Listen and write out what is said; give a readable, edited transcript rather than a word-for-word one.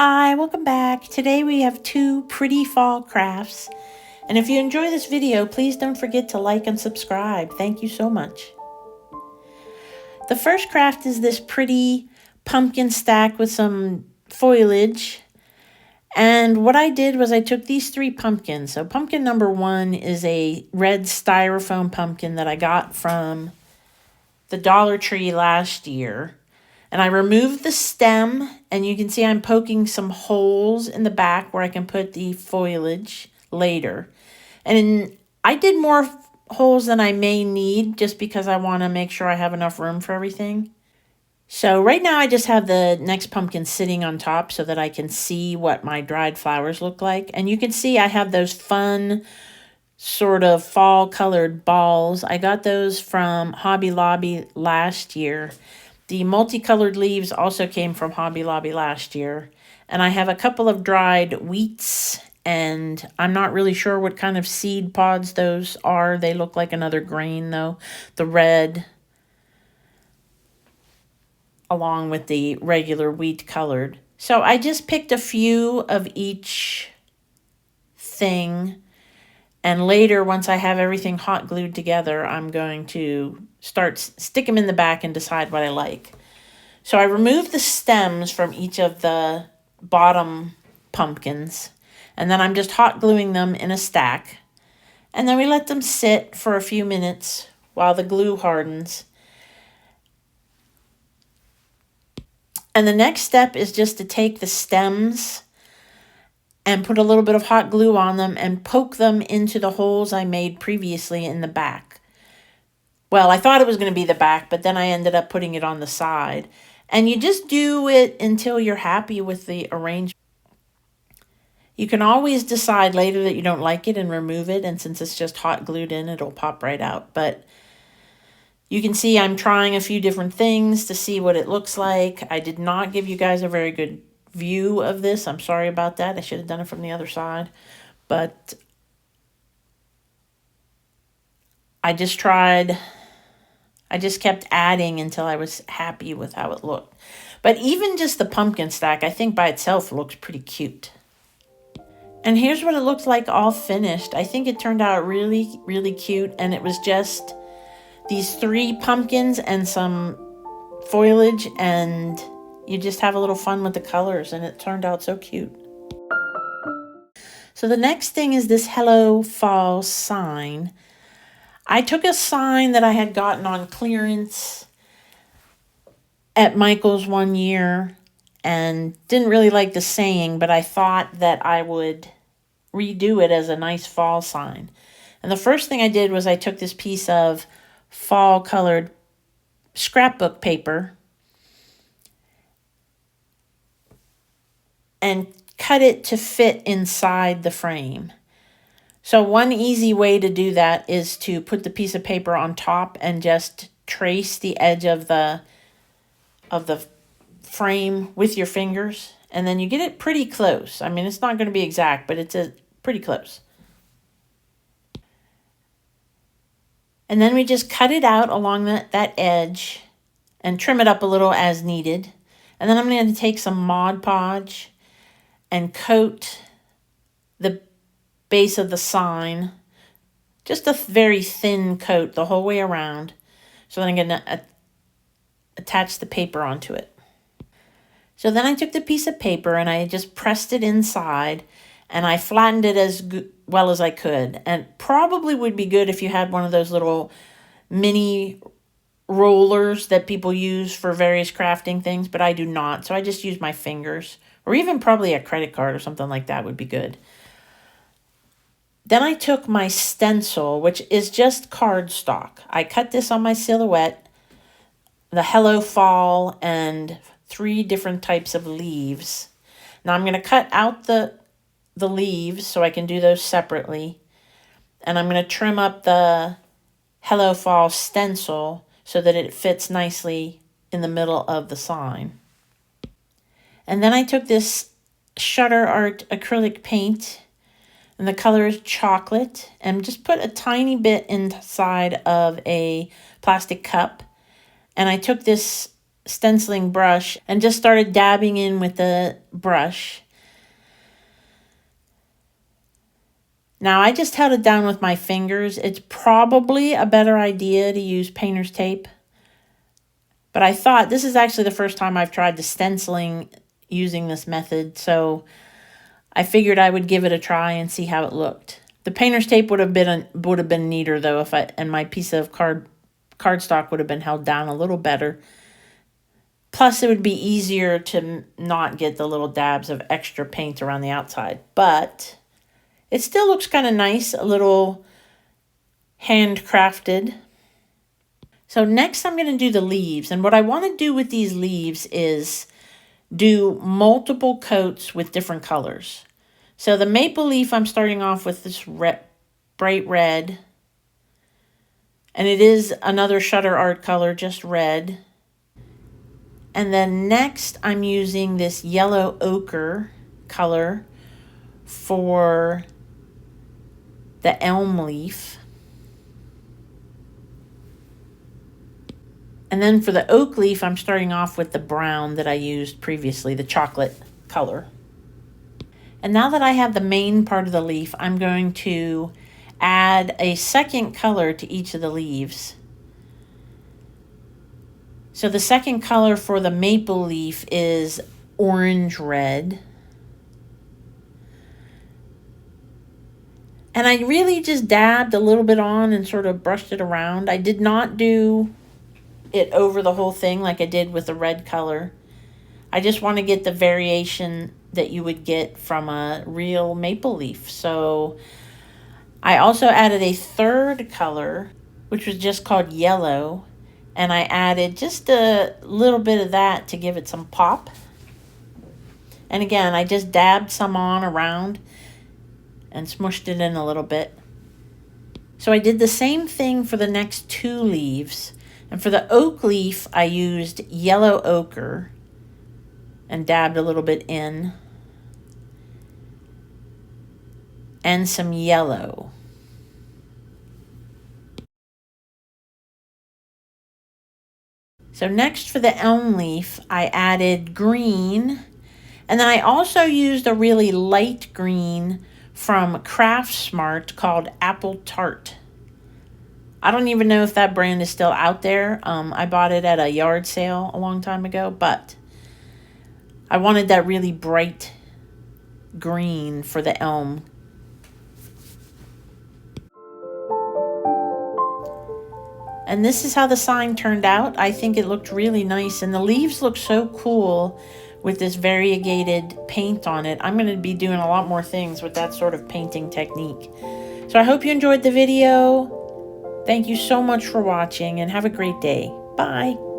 Hi, welcome back. Today we have two pretty fall crafts. And if you enjoy this video, please don't forget to like and subscribe. Thank you so much. The first craft is this pretty pumpkin stack with some foliage. And what I did was I took these three pumpkins. So pumpkin number one is a red styrofoam pumpkin that I got from the Dollar Tree last year. And I removed the stem, and you can see I'm poking some holes in the back where I can put the foliage later. And I did more holes than I may need just because I want to make sure I have enough room for everything. So right now I just have the next pumpkin sitting on top so that I can see what my dried flowers look like. And you can see I have those fun sort of fall colored balls. I got those from Hobby Lobby last year. The multicolored leaves also came from Hobby Lobby last year. And I have a couple of dried wheats, and I'm not really sure what kind of seed pods those are. They look like another grain though. The red along with the regular wheat colored. So I just picked a few of each thing. And later, once I have everything hot glued together, I'm going to stick them in the back and decide what I like. So I removed the stems from each of the bottom pumpkins, and then I'm just hot gluing them in a stack. And then we let them sit for a few minutes while the glue hardens. And the next step is just to take the stems and put a little bit of hot glue on them and poke them into the holes I made previously in the back. Well, I thought it was going to be the back, but then I ended up putting it on the side. And you just do it until you're happy with the arrangement. You can always decide later that you don't like it and remove it. And since it's just hot glued in, it'll pop right out. But you can see I'm trying a few different things to see what it looks like. I did not give you guys a very good view of this. I'm sorry about that. I should have done it from the other side. But I just kept adding until I was happy with how it looked. But even just the pumpkin stack, I think by itself looks pretty cute. And here's what it looks like all finished. I think it turned out really, really cute. And it was just these three pumpkins and some foliage, and you just have a little fun with the colors, and it turned out so cute. So the next thing is this Hello Fall sign. I took a sign that I had gotten on clearance at Michael's one year and didn't really like the saying, but I thought that I would redo it as a nice fall sign. And the first thing I did was I took this piece of fall colored scrapbook paper and cut it to fit inside the frame. So one easy way to do that is to put the piece of paper on top and just trace the edge of the frame with your fingers, and then you get it pretty close. I mean, it's not going to be exact, but it's pretty close. And then we just cut it out along that edge and trim it up a little as needed. And then I'm going to take some Mod Podge and coat the base of the sign, just a very thin coat the whole way around. So then I'm going to attach the paper onto it. So then I took the piece of paper and I just pressed it inside, and I flattened it as well as I could. And probably would be good if you had one of those little mini rollers that people use for various crafting things, but I do not. So I just use my fingers, or even probably a credit card or something like that would be good. Then I took my stencil, which is just cardstock. I cut this on my silhouette, the Hello Fall, and 3 different types of leaves. Now I'm going to cut out the leaves so I can do those separately. And I'm going to trim up the Hello Fall stencil so that it fits nicely in the middle of the sign. And then I took this Shutter Art acrylic paint, and the color is chocolate, and just put a tiny bit inside of a plastic cup. And I took this stenciling brush and just started dabbing in with the brush. Now I just held it down with my fingers. It's probably a better idea to use painter's tape, but I thought this is actually the first time I've tried the stenciling using this method, so I figured I would give it a try and see how it looked. The painter's tape would have been neater though, and my piece of cardstock would have been held down a little better. Plus, it would be easier to not get the little dabs of extra paint around the outside, but it still looks kind of nice, a little handcrafted. So next I'm going to do the leaves. And what I want to do with these leaves is do multiple coats with different colors. So the maple leaf, I'm starting off with this bright red. And it is another Shutter Art color, just red. And then next I'm using this yellow ochre color for the elm leaf. And then for the oak leaf, I'm starting off with the brown that I used previously, the chocolate color. And now that I have the main part of the leaf, I'm going to add a second color to each of the leaves. So the second color for the maple leaf is orange red. And I really just dabbed a little bit on and sort of brushed it around. I did not do it over the whole thing like I did with the red color. I just want to get the variation that you would get from a real maple leaf. So I also added a third color, which was just called yellow. And I added just a little bit of that to give it some pop. And again, I just dabbed some on around and smushed it in a little bit. So I did the same thing for the next two leaves. And for the oak leaf, I used yellow ochre and dabbed a little bit in. And some yellow. So next for the elm leaf, I added green. And then I also used a really light green from Craft Smart called Apple Tart. I don't even know if that brand is still out there. I bought it at a yard sale a long time ago, but I wanted that really bright green for the elm. And this is how the sign turned out. I think it looked really nice, and the leaves look so cool with this variegated paint on it. I'm going to be doing a lot more things with that sort of painting technique. So I hope you enjoyed the video. Thank you so much for watching and have a great day. Bye.